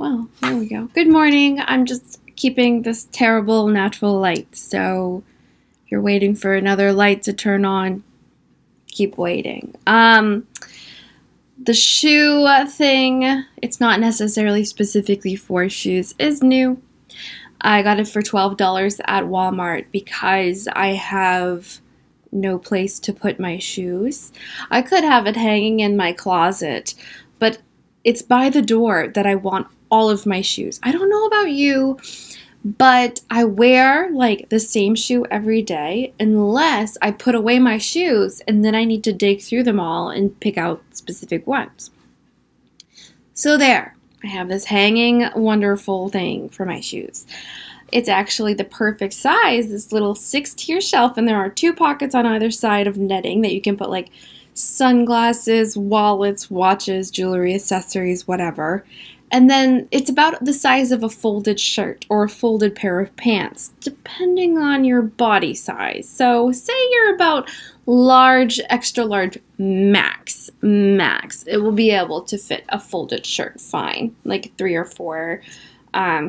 Well, there we go. Good morning. I'm just keeping this terrible natural light. So if you're waiting for another light to turn on, keep waiting. The shoe thing, it's not necessarily specifically for shoes, is new. I got it for $12 at Walmart because I have no place to put my shoes. I could have it hanging in my closet, but it's by the door that I want all of my shoes. I don't know about you, but I wear like the same shoe every day unless I put away my shoes and then I need to dig through them all and pick out specific ones. So there, I have this hanging wonderful thing for my shoes. It's actually the perfect size, this little 6-tier shelf, and there are 2 pockets on either side of netting that you can put like sunglasses, wallets, watches, jewelry, accessories, whatever. And then it's about the size of a folded shirt or a folded pair of pants, depending on your body size. So say you're about large, extra large, max. It will be able to fit a folded shirt fine, like 3 or 4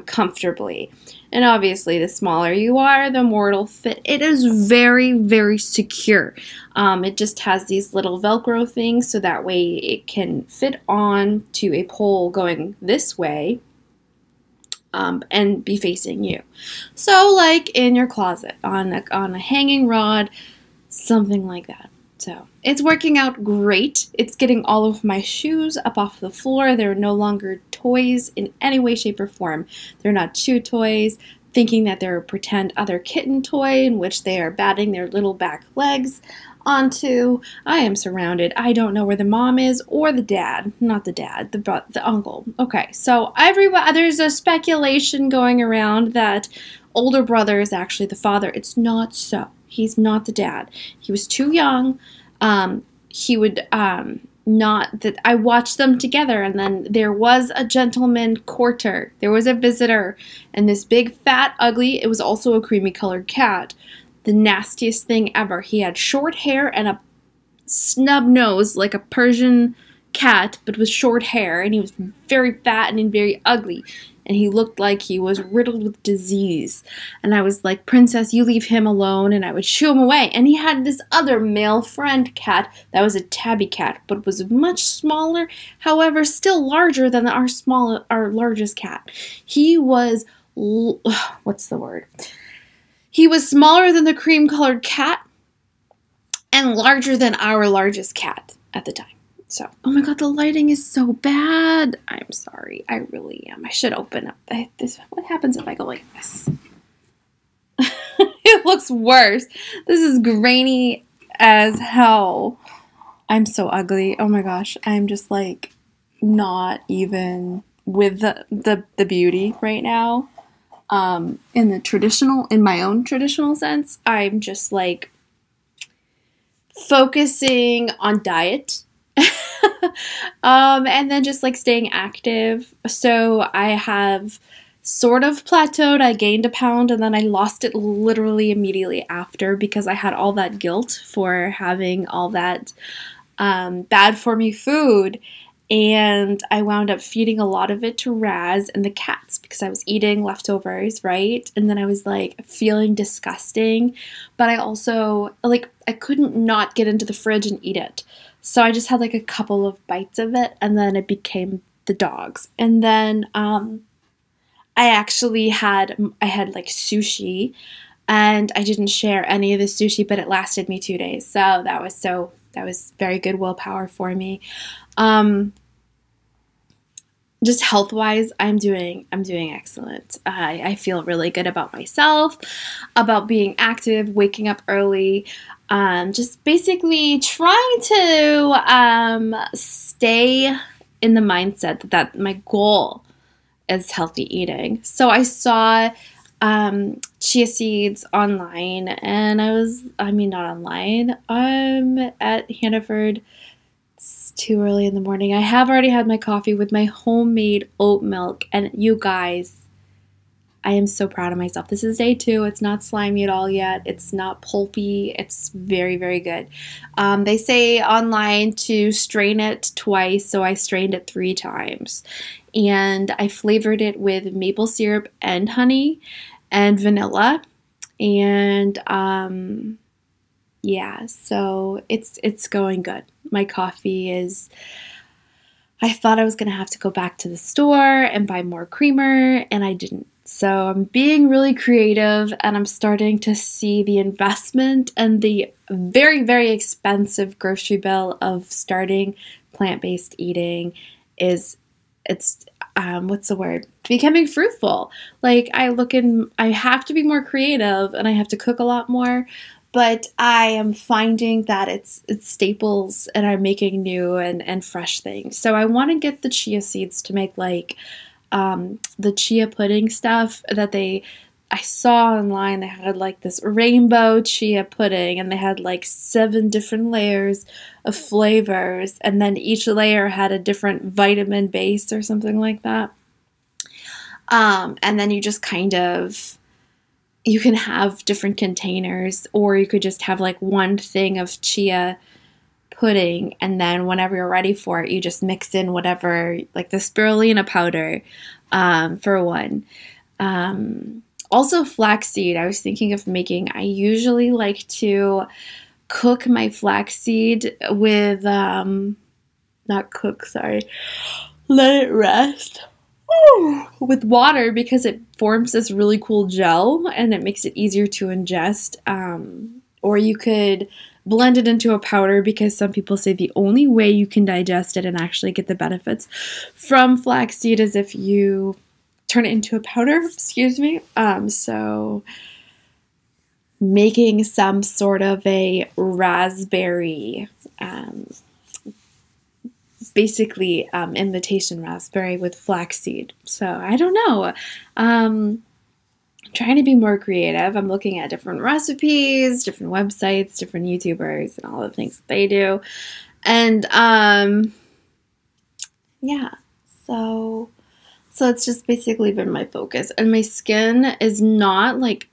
comfortably. And obviously, the smaller you are, the more it'll fit. It is very, very secure. It just has these little Velcro things, so that way it can fit on to a pole going this way and be facing you. So, like in your closet, on a hanging rod, something like that. So it's working out great. It's getting all of my shoes up off the floor. They're no longer toys in any way, shape, or form. They're not chew toys, thinking that they're a pretend other kitten toy in which they are batting their little back legs onto. I am surrounded. I don't know where the mom is or the dad. Not the dad, the uncle. Okay, so there's a speculation going around that older brother is actually the father. It's not so. He's not the dad. He was too young. He would not that I watched them together, and then there was a gentleman courter. There was a visitor, and this big, fat, ugly, it was also a creamy colored cat. The nastiest thing ever. He had short hair and a snub nose like a Persian cat, but with short hair, and he was very fat and very ugly. And he looked like he was riddled with disease. And I was like, Princess, you leave him alone. And I would shoo him away. And he had this other male friend cat that was a tabby cat, but was much smaller, however, still larger than our largest cat. He was, what's the word? He was smaller than the cream-colored cat and larger than our largest cat at the time. So, oh my god, the lighting is so bad. I'm sorry. I really am. I should open up this. What happens if I go like this? It looks worse. This is grainy as hell. I'm so ugly. Oh my gosh. I'm just like not even with the beauty right now. In my own traditional sense, I'm just like focusing on diet. And then just like staying active. So I have sort of plateaued. I gained a pound and then I lost it literally immediately after because I had all that guilt for having all that bad for me food. And I wound up feeding a lot of it to Raz and the cats because I was eating leftovers, right? And then I was like feeling disgusting. But I also, like, I couldn't not get into the fridge and eat it. So I just had like a couple of bites of it and then it became the dogs. And then I had like sushi and I didn't share any of the sushi, but it lasted me 2 days. So that was very good willpower for me. Just health-wise, I'm doing excellent. I feel really good about myself, about being active, waking up early, just basically trying to stay in the mindset that my goal is healthy eating. So I saw chia seeds online, and not online. I'm at Hannaford. Too early in the morning. I have already had my coffee with my homemade oat milk, and you guys, I am so proud of myself. This is day 2. It's not slimy at all yet. It's not pulpy. It's very, very good. They say online to strain it twice, so I strained it 3 times. And I flavored it with maple syrup and honey and vanilla. And yeah, so it's going good. My coffee is, I thought I was going to have to go back to the store and buy more creamer, and I didn't. So I'm being really creative, and I'm starting to see the investment and the very, very expensive grocery bill of starting plant-based eating is, it's, what's the word? Becoming fruitful. Like I have to be more creative and I have to cook a lot more, but I am finding that it's staples and I'm making new and fresh things. So I want to get the chia seeds to make like the chia pudding stuff that I saw online. They had like this rainbow chia pudding and they had like 7 different layers of flavors, and then each layer had a different vitamin base or something like that. And then you just kind of, you can have different containers, or you could just have like one thing of chia pudding, and then whenever you're ready for it, you just mix in whatever, like the spirulina powder for one. Also flaxseed, I was thinking of making. I usually like to cook my flaxseed with, not cook, sorry, let it rest with water, because it forms this really cool gel and it makes it easier to ingest. Or you could blend it into a powder, because some people say the only way you can digest it and actually get the benefits from flaxseed is if you turn it into a powder, excuse me. So making some sort of a raspberry, basically imitation raspberry with flaxseed. So I don't know. I'm trying to be more creative. I'm looking at different recipes, different websites, different YouTubers, and all the things that they do. And yeah, so it's just basically been my focus. And my skin is not like,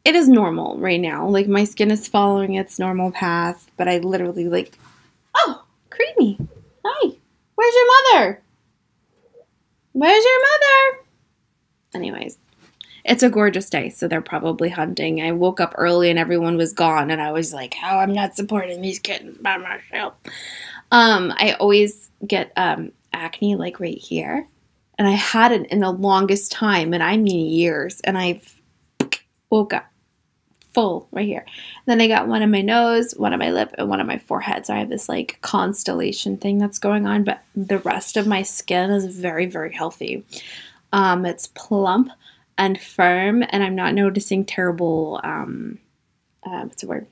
it is normal right now. Like my skin is following its normal path, but I literally like, oh, Creamy, hi, where's your mother? Where's your mother? Anyways, it's a gorgeous day, so they're probably hunting. I woke up early and everyone was gone, and I was like, how I'm not supporting these kittens by myself. I always get acne like right here, and I had it in the longest time, and I mean years, and I've woke up full right here. Then I got one on my nose, one on my lip, and one on my forehead. So I have this like constellation thing that's going on, but the rest of my skin is very, very healthy. It's plump and firm, and I'm not noticing terrible, what's the word?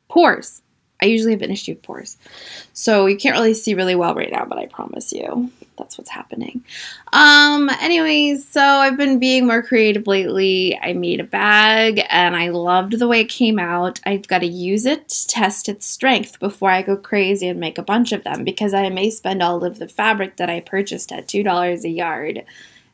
Pores. I usually have an issue with pores. So you can't really see really well right now, but I promise you that's what's happening. Anyways, so I've been being more creative lately. I made a bag and I loved the way it came out. I've got to use it to test its strength before I go crazy and make a bunch of them, because I may spend all of the fabric that I purchased at $2 a yard.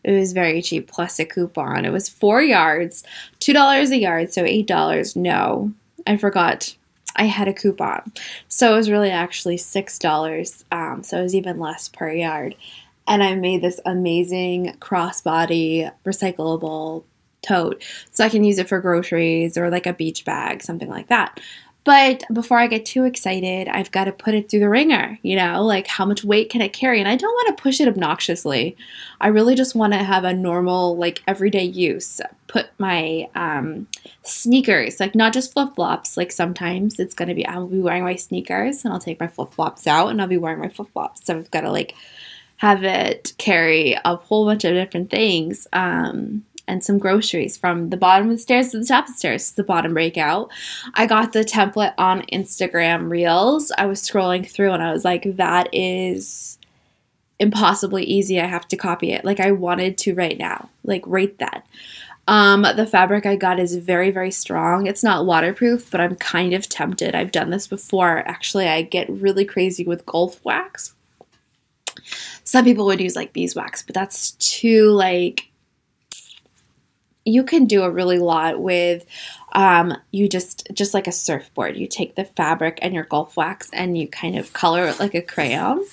It was very cheap, plus a coupon. It was 4 yards, $2 a yard, so $8. No, I forgot. I had a coupon. So it was really actually $6. So it was even less per yard. And I made this amazing crossbody recyclable tote. So I can use it for groceries or like a beach bag, something like that. But before I get too excited, I've got to put it through the ringer, you know, like how much weight can it carry? And I don't want to push it obnoxiously. I really just want to have a normal, like everyday use. Put my sneakers, like not just flip-flops, like sometimes it's going to be, I'll be wearing my sneakers and I'll take my flip-flops out and I'll be wearing my flip-flops. So I've got to like have it carry a whole bunch of different things. And some groceries from the bottom of the stairs to the top of the stairs, the bottom breakout. I got the template on Instagram Reels. I was scrolling through and I was like, that is impossibly easy. I have to copy it. Like I wanted to right now, like right then. The fabric I got is very, very strong. It's not waterproof, but I'm kind of tempted. I've done this before. Actually, I get really crazy with golf wax. Some people would use like beeswax, but that's too like, you can do a really lot with, you just like a surfboard. You take the fabric and your golf wax and you kind of color it like a crayon.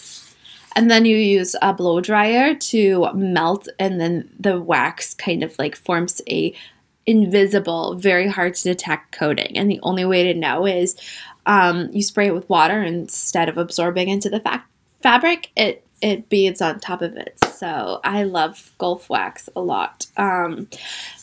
And then you use a blow dryer to melt, and then the wax kind of like forms a invisible, very hard to detect coating. And the only way to know is you spray it with water, and instead of absorbing into the fabric, it beads on top of it. So I love golf wax a lot.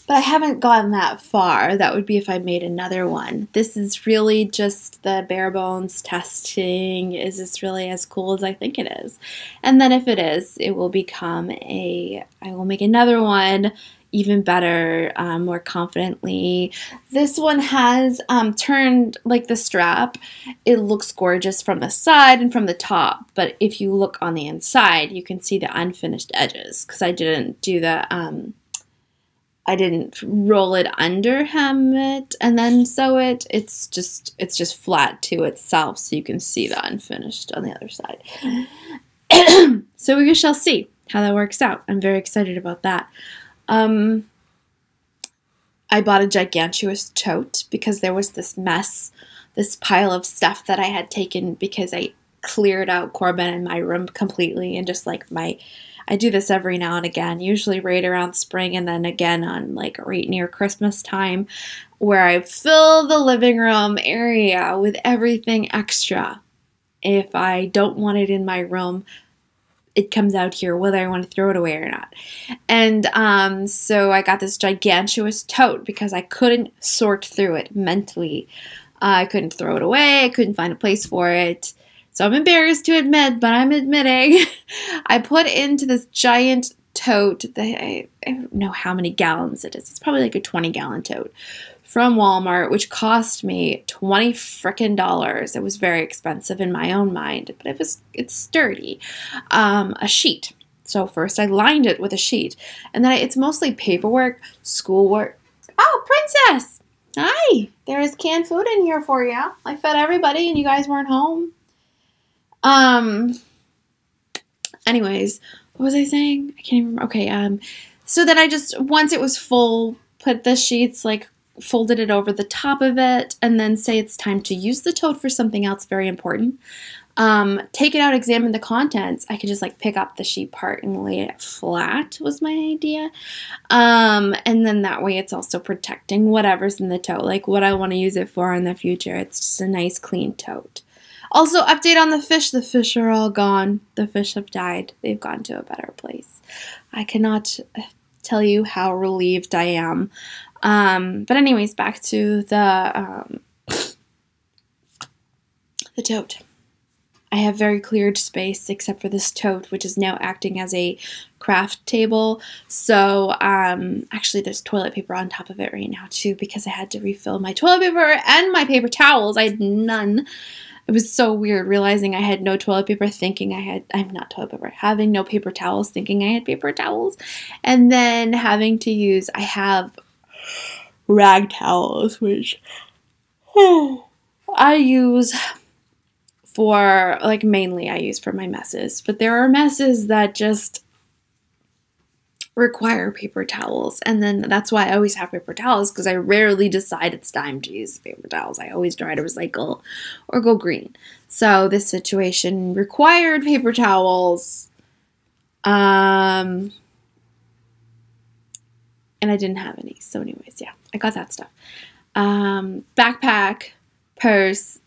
But I haven't gotten that far. That would be if I made another one. This is really just the bare bones testing. Is this really as cool as I think it is? And then if it is, it will become I will make another one even better, more confidently. This one has turned like the strap. It looks gorgeous from the side and from the top, but if you look on the inside, you can see the unfinished edges because I didn't do the I didn't roll it under, hem it, and then sew it. It's just flat to itself, so you can see the unfinished on the other side. So we shall see how that works out. I'm very excited about that. I bought a gigantuous tote because there was this mess, this pile of stuff that I had taken because I cleared out Corbin in my room completely, and just like I do this every now and again, usually right around spring and then again on like right near Christmas time, where I fill the living room area with everything extra. If I don't want it in my room, it comes out here, whether I want to throw it away or not. And so I got this gigantuous tote because I couldn't sort through it mentally. I couldn't throw it away. I couldn't find a place for it. So I'm embarrassed to admit, but I'm admitting, I put into this giant tote that I don't know how many gallons it is. It's probably like a 20-gallon tote from Walmart, which cost me $20 frickin'. It was very expensive in my own mind, but it's sturdy. A sheet. So first I lined it with a sheet, and then it's mostly paperwork, schoolwork. Oh, Princess! Hi! There is canned food in here for you. I fed everybody and you guys weren't home. Anyways, what was I saying? I can't even remember. Okay, so then I just, once it was full, put the sheets, like, folded it over the top of it, and then say it's time to use the tote for something else very important. Take it out, examine the contents. I could just, like, pick up the sheet part and lay it flat was my idea. And then that way it's also protecting whatever's in the tote, like what I want to use it for in the future. It's just a nice, clean tote. Also, update on the fish. The fish are all gone. The fish have died. They've gone to a better place. I cannot tell you how relieved I am. But anyways, back to the tote. I have very cleared space except for this tote, which is now acting as a craft table. So actually there's toilet paper on top of it right now too, because I had to refill my toilet paper and my paper towels. I had none. It was so weird realizing I had no toilet paper, thinking having no paper towels, thinking I had paper towels, and then having to use, I have rag towels, which I use for, like, mainly I use for my messes, but there are messes that just require paper towels, and then that's why I always have paper towels, because I rarely decide it's time to use paper towels. I always try to recycle or go green. So this situation required paper towels, and I didn't have any. So anyways, yeah, I got that stuff. Backpack, purse,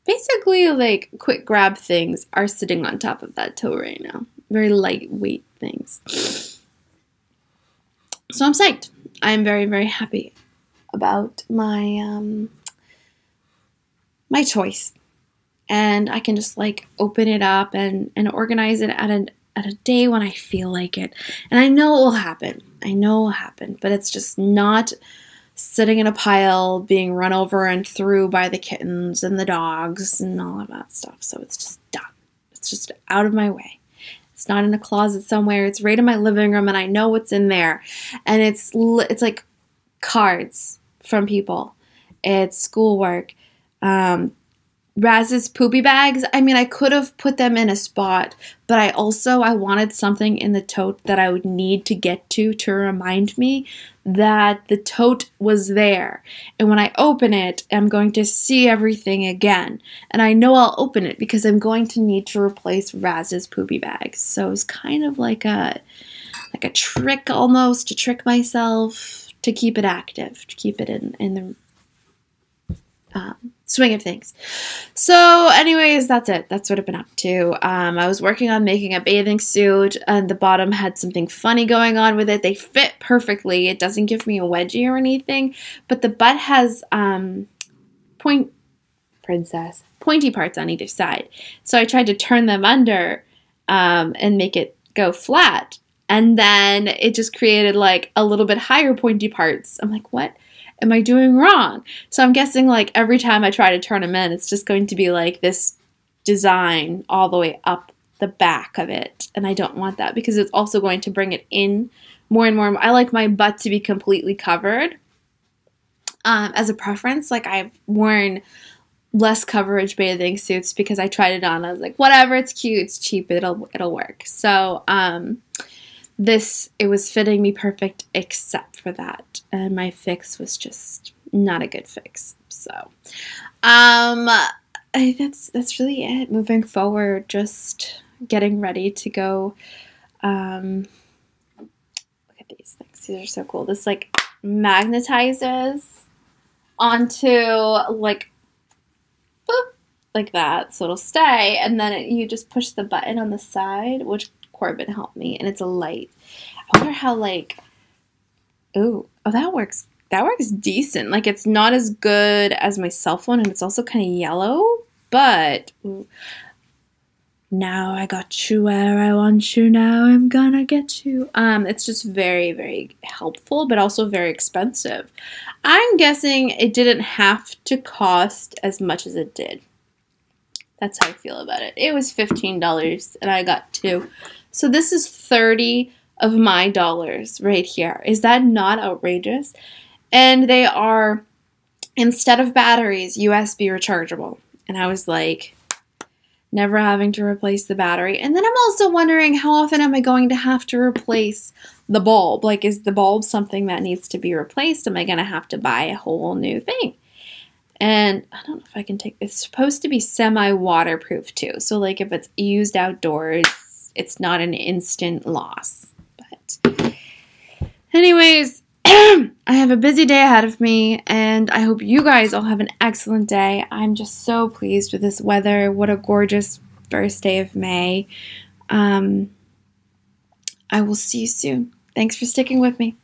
basically like quick grab things are sitting on top of that tote right now. Very lightweight things. So I'm psyched. I'm very, very happy about my my choice, and I can just like open it up and organize it at a day when I feel like it. And I know it will happen. But it's just not sitting in a pile, being run over and through by the kittens and the dogs and all of that stuff. So it's just done. It's just out of my way. It's not in a closet somewhere. It's right in my living room, and I know what's in there. And it's like cards from people. It's schoolwork, Raz's poopy bags, I mean, I could have put them in a spot, but I wanted something in the tote that I would need to get to remind me that the tote was there. And when I open it, I'm going to see everything again. And I know I'll open it because I'm going to need to replace Raz's poopy bags. So it's kind of like a trick almost, to trick myself to keep it active, to keep it in the swing of things. So anyways, that's it. That's what I've been up to. I was working on making a bathing suit, and the bottom had something funny going on with it. They fit perfectly. It doesn't give me a wedgie or anything, but the butt has pointy parts on either side. So I tried to turn them under and make it go flat, and then it just created like a little bit higher pointy parts. I'm like, what am I doing wrong? So I'm guessing like every time I try to turn them in, it's just going to be like this design all the way up the back of it. And I don't want that because it's also going to bring it in more and more. I like my butt to be completely covered as a preference. Like I've worn less coverage bathing suits because I tried it on. I was like, whatever, it's cute, it's cheap, it'll work. So it was fitting me perfect except for that. And my fix was just not a good fix. So that's really it. Moving forward, just getting ready to go. Look at these things. These are so cool. This like magnetizes onto like boop, like that, so it'll stay. And then you just push the button on the side, which Corbin helped me, and it's a light. I wonder how like, oh, that works. That works decent. Like it's not as good as my cell phone, and it's also kind of yellow. But ooh, now I got you where I want you. Now I'm gonna get you. It's just very, very helpful, but also very expensive. I'm guessing it didn't have to cost as much as it did. That's how I feel about it. It was $15, and I got 2. So this is 30 of my dollars right here. Is that not outrageous? And they are, instead of batteries, USB rechargeable. And I was like, never having to replace the battery. And then I'm also wondering, how often am I going to have to replace the bulb? Like, is the bulb something that needs to be replaced? Am I going to have to buy a whole new thing? And I don't know if I can take, it's supposed to be semi-waterproof too. So like if it's used outdoors, it's not an instant loss. But anyways, I have a busy day ahead of me, and I hope you guys all have an excellent day. I'm just so pleased with this weather. What a gorgeous first day of May. I will see you soon. Thanks for sticking with me.